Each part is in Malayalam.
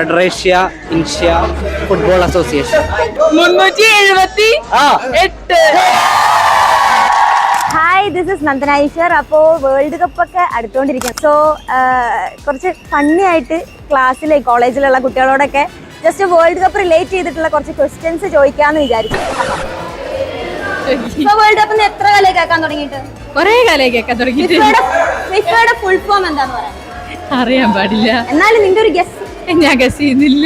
ഫെഡറേഷ്യ ഇൻഷ്യ football association 378. Hi, this is Nandana Eshwar. അപ്പോൾ വേൾഡ് കപ്പ് ഒക്കെ അടുത്തുകൊണ്ടിരിക്കുകയാണ്. സോ കുറച്ച് ഫണ്ണി ആയിട്ട് ക്ലാസ്സിലെ കോളേജിലുള്ള കുട്ടികളോടൊക്കെ ജസ്റ്റ് വേൾഡ് കപ്പ് റിലേറ്റ് ചെയ്തിട്ടുള്ള കുറച്ച് ക്വസ്റ്റ്യൻസ് ചോദിക്കാമെന്ന് വിചാരിച്ചു. വേൾഡ് കപ്പിന് എത്ര കാലം കേൾക്കാൻ തുടങ്ങിയിട്ട്? കൊറേ കാലം കേൾക്കാൻ തുടങ്ങിയിട്ട്. ഫിഫയുടെ ഫുൾ ഫോം എന്താന്ന് പറയാം? അറിയാൻ പാടില്ല. എന്നാലും നിന്റെ ഒരു ഗസ്. ഞാൻ ഗസ് ചെയ്യുന്നില്ല,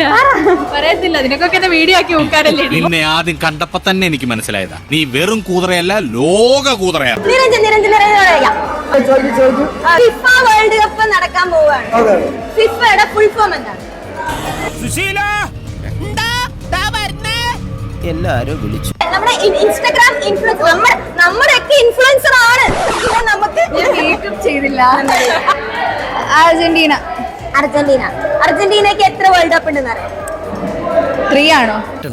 പറയത്തില്ല. അതിനൊക്കെ വീഡിയോ ആക്കി നോക്കാറല്ലേ. നിന്നെ ആദ്യം കണ്ടപ്പോ തന്നെ എനിക്ക് മനസ്സിലായതാ നീ വെറും കൂതറയല്ല, ലോക കൂതറയാണ്. നിരഞ്ജൻ ഫിഫ വേൾഡ് കപ്പ് നടക്കാൻ പോവുകയാണ്. ഫിഫയുടെ ഫുൾ ഫോം എന്താണ്? എല്ലാരും വിളിച്ചു. നമ്മുടെ ഇൻസ്റ്റാഗ്രാം ഇൻഫ്ലുവൻസർ, നമ്മുടെയൊക്കെ ഇൻഫ്ലുവൻസർ ആണ്. നമുക്ക് യൂട്യൂബ് ചെയ്തില്ല. അർജന്റീന. അർജന്റീനക്ക് എത്ര വേൾഡ് കപ്പ് ഉണ്ടെന്ന് അറിയാം? 3 ആണോ? 3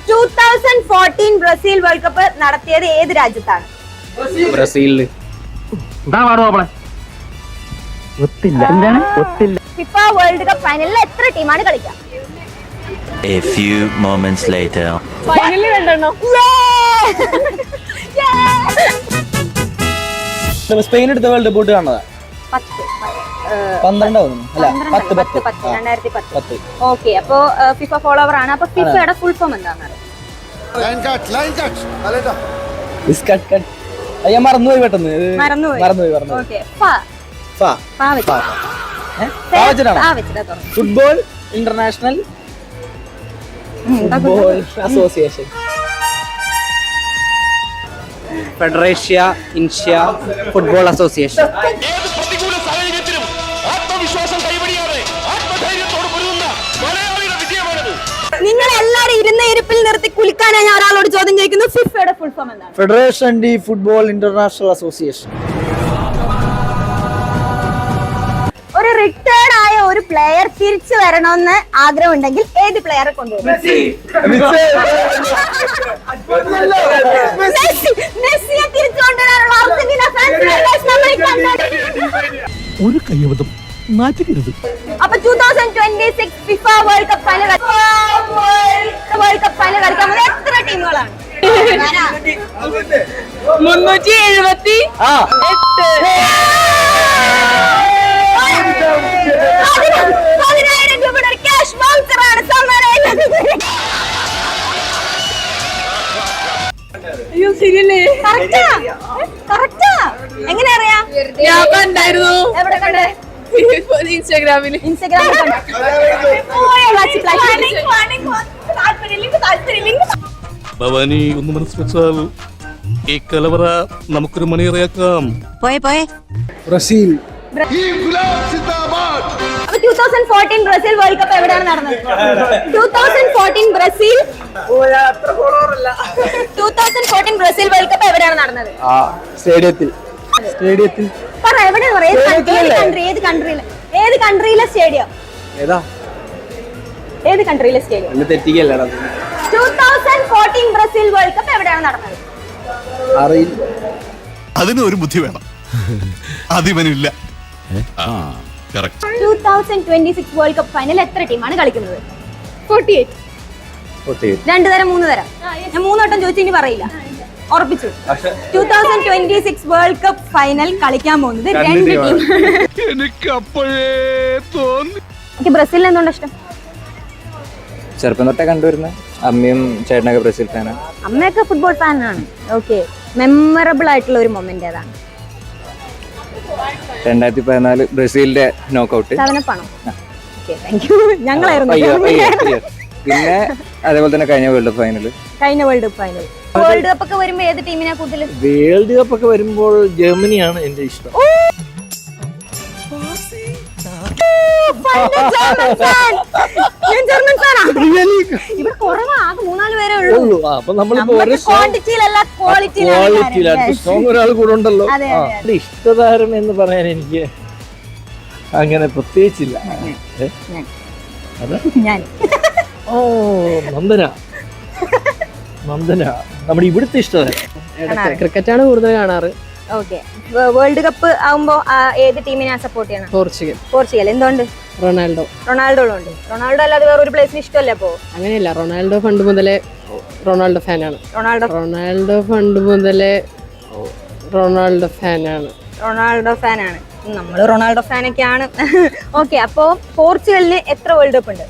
2014 ബ്രസീൽ വേൾഡ് കപ്പ് നടത്തിയത് ഏത് രാജ്യത്താണ്? ബ്രസീലില്. ഫിഫ വേൾഡ് കപ്പ് ഫൈനലിൽ എത്ര ടീമാണ് കളിക്കുക? A few moments later. ഫൈനലിൽ രണ്ടെണ്ണോ? സ്പെയിൻ എടുത്ത വേൾഡ് കപ്പ് കാണുന്നതാ 2010. ഓക്കെ, അപ്പോ ഫിഫ ഫോളോവർ ആണ്. അപ്പൊ ഫിഫയുടെ ഫുൾ ഫോം എന്താണെന്ന് അറിയാം? മറന്നുപോയി പെട്ടെന്ന്. Okay, football international football association. Federation ഇൻഷ്യ ഫുട്ബോൾ അസോസിയേഷൻ. നിങ്ങൾ എല്ലാരും ഇരുന്ന ഇരിപ്പിൽ നിർത്തി കുലിക്കാനായി ഞാൻ ഒരാളോട് ചോദ്യം ചോദിക്കുന്നു. ഫിഫയുടെ ഫുൾ ഫോം എന്താണ്? Federation D football international association. ഒരു റിട്ടയർഡ് ആയ ഒരു പ്ലെയർ തിരിച്ചു വരണമെന്ന് ആഗ്രഹമുണ്ടെങ്കിൽ ഏത് പ്ലെയറെ കൊണ്ടുവരും? മെസ്സിയെ തിരിച്ചു കൊണ്ടുവരാനുള്ള അർജന്റീന ഫാൻസ് ഒരു കയ്യബദ്ധം നാറ്റിക്കരുത്. അപ്പൊ 2026 ഫിഫ വേൾഡ് കപ്പ് ഫൈനൽ കളിക്കാൻ പോകുന്ന എത്ര ടീമുകളാണ്? 378. 10,000 രൂപയുടെ ഒരു ക്യാഷ് വൗച്ചർ ആണ് സമ്മാനമായിട്ട്. അയ്യോ, ശരിയല്ലേ? കറക്റ്റാ. എങ്ങനെ അറിയാം? ഞാൻ കണ്ടായിരുന്നു. എവിടെ കണ്ടേ? ഇൻസ്റ്റാഗ്രാമിൽ. ഭവാനി ഒന്ന് മനസ്സിലാൽ ഈ കലവറ നമുക്കൊരു മണിയറയാക്കാം. പോയെ ബ്രസീൽ. 2014 ബ്രസീൽ വേൾഡ് കപ്പ് എവിടെയാണ് നടന്നത്? 2014 ബ്രസീൽ 2014 ബ്രസീൽ വേൾഡ് കപ്പ് എവിടെയാണ് നടന്നത്? സ്റ്റേഡിയത്തിൽ. പറ, എവിടെയാണ്? ഏത് കൺട്രിയിലെ സ്റ്റേഡിയം? ഏത് കൺട്രിയിലെ സ്റ്റേഡിയം? 2014 ബ്രസീൽ വേൾഡ് കപ്പ് എവിടെയാണ് നടന്നത്? അതിന് ഒരു ബുദ്ധി വേണം, അതിവനില്ല. 2026 വേൾഡ് കപ്പ് ഫൈനൽ എത്ര ടീമാണ് കളിക്കുന്നത്? 48. 2 തരം 3 തരം? ഞാൻ 3 വട്ടം ചോദിച്ചു, ഇനി പറയില്ല, ഉറപ്പിച്ചു. 2026 വേൾഡ് കപ്പ് ഫൈനൽ കളിക്കാൻ പോകുന്നത് 2 ടീം. എനിക്ക് അപ്പോഴേ തോന്നി. എനിക്ക് ബ്രസീലിന് എന്തുകൊണ്ട് ഇഷ്ടം? ചെറുപ്പം തൊട്ടേ കണ്ടുവരുന്ന അമ്മയും ചേട്ടനൊക്കെ ബ്രസീൽ ഫാനാണ്. അമ്മയൊക്കെ ഫുട്ബോൾ ഫാനാണ്. ഓക്കെ, മെമ്മറബിൾ ആയിട്ടുള്ള ഒരു മൊമെന്റ് ഏതാണ്? 2014 ബ്രസീലിന്റെ നോക്കൗട്ട്. പണം. ഞങ്ങളായിരുന്നു. പിന്നെ അതേപോലെ തന്നെ കഴിഞ്ഞ world cup final. World cup ഒക്കെ വരുമ്പോൾ ഏത് ടീമിനാ കൂടുതൽ? വേൾഡ് കപ്പ് ഒക്കെ വരുമ്പോൾ ജർമ്മനിയാണ് എന്റെ ഇഷ്ടം. ഇവിടെ കുറവാ, 3-4 പേരേ ഉള്ളൂ. അപ്പൊ നമ്മളിപ്പോ ഒരാൾ കൂടെ ഉണ്ടല്ലോ. ഇഷ്ടതാരം എന്ന് പറയാൻ എനിക്ക് അങ്ങനെ പ്രത്യേകിച്ചില്ല. ഞാൻ ഓ നന്ദന നമ്മുടെ ഇവിടുത്തെ ഇഷ്ടമാണ്. ക്രിക്കറ്റാണ് കൂടുതൽ കാണാറ്. ഓക്കെ, വേൾഡ് കപ്പ് ആവുമ്പോ ഏത് ടീമിനെ സപ്പോർട്ട് ചെയ്യണം? പോർച്ചുഗൽ. എന്തുകൊണ്ട്? റൊണാൾഡോ ഉള്ളതുകൊണ്ട്. റൊണാൾഡോ അല്ലാതെ വേറൊരു പ്ലേസിന് ഇഷ്ടമല്ല അപ്പോ? അങ്ങനെയല്ല, റൊണാൾഡോ പണ്ട് മുതലേ റൊണാൾഡോ ഫാനാണ്. റൊണാൾഡോ പണ്ട് മുതലേ റൊണാൾഡോ ഫാനാണ്. നമ്മള് റൊണാൾഡോ ഫാനൊക്കെയാണ്. ഓക്കെ, അപ്പോ പോർച്ചുഗലിന് എത്ര വേൾഡ് കപ്പ് ഉണ്ട്?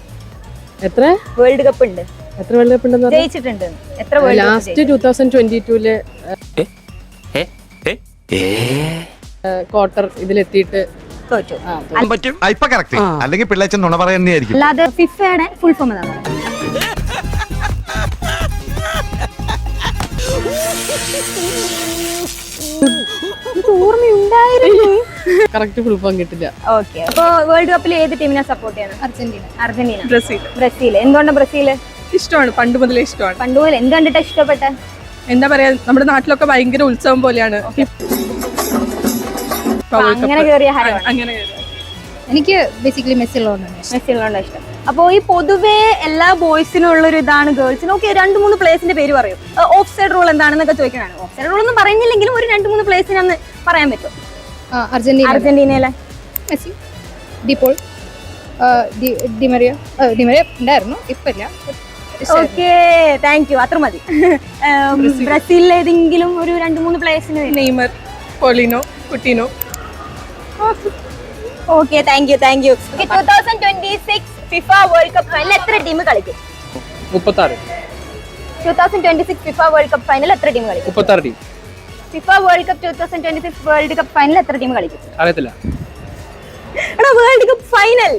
എത്ര വേൾഡ് കപ്പ് ഉണ്ട്? ജയിച്ചിട്ടുണ്ട് എത്ര? ലാസ്റ്റ് 2022 ക്വാർട്ടർ ഇതിലെത്തിയിട്ട് തോറ്റു. അല്ലെങ്കിൽ പിള്ളേച്ചൻ നുണ പറയുന്നതായിരിക്കും. അല്ലാതെ ഫിഫയുടെ ഫുൾ ഫോം എന്താണ്? ഓർമ്മയുണ്ടായിരുന്നു. കറക്റ്റ് ഫുൾ ഫോം കിട്ടില്ല. ഓക്കെ, അപ്പൊ വേൾഡ് കപ്പിൽ ഏത് ടീമിനെ സപ്പോർട്ട് ചെയ്യണം? അർജന്റീന. ബ്രസീൽ. എന്തുകൊണ്ട് ബ്രസീല് ഇഷ്ടമാണ്? പണ്ട് മുതലേ ഇഷ്ടമാണ്. പണ്ട് മുതൽ എന്ത് കണ്ടിട്ടാ ഇഷ്ടപ്പെട്ടെ? എന്താ പറയാ, നമ്മുടെ നാട്ടിലൊക്കെ ഭയങ്കര ഉത്സവം പോലെയാണ്. അങ്ങനെ കേറിയ ഹരമാണ്. എനിക്ക് ബേസിക്കലി മെസ്സി ഉള്ളതുകൊണ്ടാണ് ഇഷ്ടം. അപ്പൊ ഈ പൊതുവേ എല്ലാ ബോയ്സിനും ഉള്ളൊരു ഇതാണ് ഗേൾസിനും. ഓക്കെ, 2-3 പ്ലേസിന്റെ പേര് പറയും. ഓഫ് സൈഡ് റൂൾ എന്താണെന്നൊക്കെ ചോദിക്കാനാണ്. ഓഫ് സൈഡ് റൂൾ ഒന്നും പറയുന്നില്ലെങ്കിലും ഒരു 2-3 പ്ലേസിന് അന്ന് പറയാൻ പറ്റും. അർജന്റീനയിലെ മെസ്സി, ഡിപോൾ, ഡിമറിയ ഉണ്ടായിരുന്നു, ഇപ്പൊ ഇല്ല. Okay, thank you. അത്ര മതി. ബ്രസീലിൽ ഏതെങ്കിലും ഒരു 2-3 പ്ലേസിന്? Neymar, Paulinho, Coutinho. Okay, thank you. 2026 FIFA world cup final എത്ര ടീം കളിക്കും? 36. 2026 ഫിഫ വേൾഡ് കപ്പ് ഫൈനൽ എത്ര ടീം കളിക്കും? 36 team. FIFA world cup 2026 world cup final എത്ര ടീം കളിക്കും? അറിയത്തില്ല. എടാ, വേൾഡ് കപ്പ് ഫൈനൽ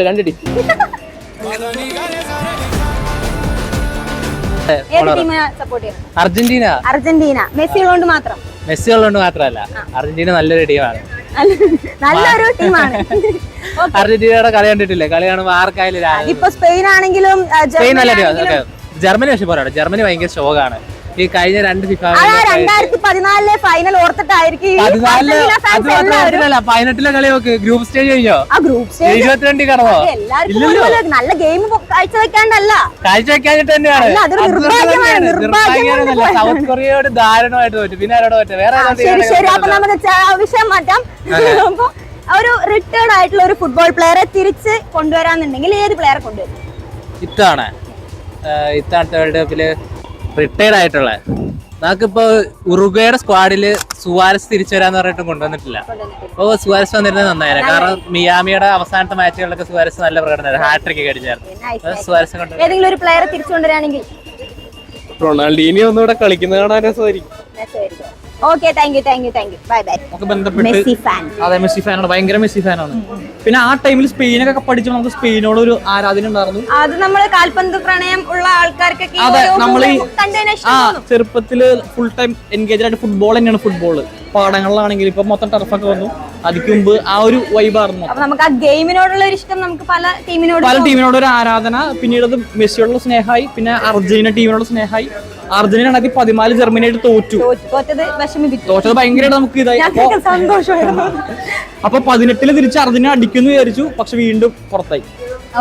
2 ടീം. ഏത് ടീമിനെ സപ്പോർട്ട് ചെയ്യണം? അർജന്റീന. മെസ്സി ഉള്ളതുകൊണ്ട് മാത്രം? മെസ്സി ഉള്ളതുകൊണ്ട് മാത്രമല്ല, അർജന്റീന നല്ലൊരു ടീമാണ്. നല്ലൊരു ടീമാണ്. അർജന്റീനയുടെ കളി കണ്ടിട്ടില്ലേ? കളി കാണുമ്പോൾ ആർക്കായാലും ഇപ്പൊ സ്പെയിൻ ആണെങ്കിലും ജർമ്മനി പക്ഷെ പോരാട്ടെ, ജർമ്മനി ഭയങ്കര ശോകാണ്. ഈ കഴിഞ്ഞ 2 ഫിഫ 2014 ഫൈനൽ ഓർത്തിട്ടായിരിക്കും 18 കളി നോക്ക്. ഗ്രൂപ്പ് സ്റ്റേജ് കഴിഞ്ഞോ? 22 കടന്നോ? നല്ല ഗെയിം കാഴ്ചവെക്കാണ്ടല്ല, കാഴ്ചവെക്കാഞ്ഞിട്ട് തന്നെയാണ്. സൗത്ത് കൊറിയയോട് ദാരുണമായിട്ട് തോറ്റു. പിന്നെ ആരോട് തോറ്റു? വേറെ ശരി. അപ്പൊ നമുക്ക് വിഷയം മാറ്റാം. അപ്പൊ ഒരു റിട്ടയർഡ് ആയിട്ടുള്ള ഒരു ഫുട്ബോൾ പ്ലെയറെ തിരിച്ച് കൊണ്ടുവരാന്നുണ്ടെങ്കിൽ ഏത് പ്ലെയറെ കൊണ്ടുവരും? ഇത്തവണത്തെ വേൾഡ് കപ്പില് റിട്ടയർഡ് ആയിട്ടുള്ള നമുക്കിപ്പോ ഉറുഗ്വേയുടെ സ്ക്വാഡില് സുവാരസ് തിരിച്ചു വരാന്ന് പറഞ്ഞിട്ട് കൊണ്ടുവന്നിട്ടില്ല. അപ്പൊ സുവാരസ് വന്നിരുന്നത് നന്നായിരുന്നു. കാരണം മിയാമിയുടെ അവസാനത്തെ മാച്ചുകളിലൊക്കെ സുവാരസ് നല്ല പ്രകടനമായിരുന്നു. ഹാട്രിക് അടിച്ചായിരുന്നു. സുവാരസ് കൊണ്ട് ഏതെങ്കിലും ഒരു പ്ലെയറെ തിരിച്ചു കൊണ്ടുവരാണെങ്കിൽ റൊണാൾഡീനി ഒന്നുകൂടെ കളിക്കുന്നത് കാണാൻ രസമായിരിക്കും. Okay, thank you. Bye. Messi fan. അതെ, മെസ്സി ഫാനാണ്, ഭയങ്കര മെസ്സി ഫാനാണ്. പിന്നെ ആ ടൈമിൽ സ്പെയിനൊക്കെ കപ്പടിച്ചു നമുക്ക് സ്പെയിനോട് ഒരു ആരാധന ഉണ്ടായിരുന്നു. അത് നമ്മള് കാൽപന്ത് പ്രണയം ഉള്ള ആൾക്കാർക്കൊക്കെ ചെറുപ്പത്തില് ഫുൾ ടൈം എൻഗേജ് ആയിട്ട് ഫുട്ബോൾ തന്നെയാണ്. ഫുട്ബോള് പാടങ്ങളിലാണെങ്കിൽ ഇപ്പൊ മൊത്തം ടർഫൊക്കെ വന്നു. അതിക്ക് മുമ്പ് ആ ഒരു വൈബായിരുന്നു. അപ്പൊ നമുക്ക് ആ ഗെയിമിനോടുള്ള ഒരു ഇഷ്ടം, നമുക്ക് പല ടീമിനോട് ഒരു ആരാധന. പിന്നീട് അത് മെസ്സിയോടുള്ള സ്നേഹമായി, പിന്നെ അർജന്റീന ടീമിനോടുള്ള സ്നേഹമായി. അർജന്റീന 2014 ജർമ്മനിയായിട്ട് തോറ്റത് ഭയങ്കരമായിട്ട് നമുക്ക് ഇതായി. സന്തോഷമായിരുന്നു. അപ്പൊ 18 തിരിച്ച് അർജന്റീന അടിക്കുന്നു വിചാരിച്ചു, പക്ഷെ വീണ്ടും പുറത്തായി.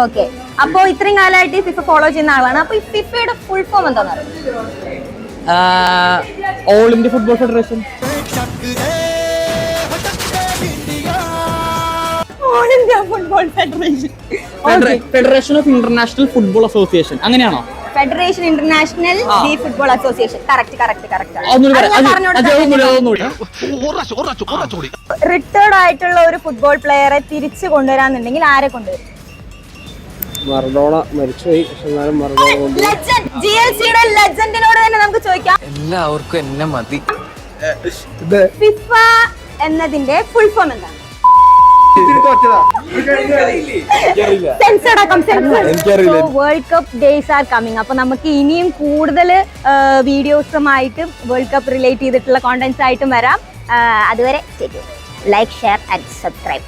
ഓക്കെ, അപ്പൊ ഇത്രയും കാലമായിട്ട് ഫിഫ ഫോളോ ചെയ്യുന്ന ആളാണ്. അപ്പൊ ഈ ഫിഫയുടെ ഫുൾ ഫോം എന്താണെന്ന് അറിയാം? All India football federation. All India football federation. Federation of international football association, അങ്ങനെയാണോ? Federation international the football association. Correct. Retired ആയിട്ടുള്ള ഒരു ഫുട്ബോൾ പ്ലെയറെ തിരിച്ചു കൊണ്ടുവരാന്നുണ്ടെങ്കിൽ ആരെ കൊണ്ടുവരും? മറഡോണ മരിച്ചുപോയി, പക്ഷെ എന്നാലും മറഡോണ GLCയുടെ ലെജൻഡിനോട് തന്നെ നമുക്ക് ചോദിക്കാം. എല്ലാവർക്കും എന്നെ മതി. ഫിഫ എന്നതിന്റെ ഫുൾ ഫോം എന്താണ്? World cup days are coming. അപ്പൊ നമുക്ക് ഇനിയും കൂടുതൽ വീഡിയോസുമായിട്ടും വേൾഡ് കപ്പ് റിലേറ്റ് ചെയ്തിട്ടുള്ള കോണ്ടന്റ്സ് ആയിട്ടും വരാം. അതുവരെ ലൈക്ക്, ഷെയർ ആൻഡ് സബ്സ്ക്രൈബ്.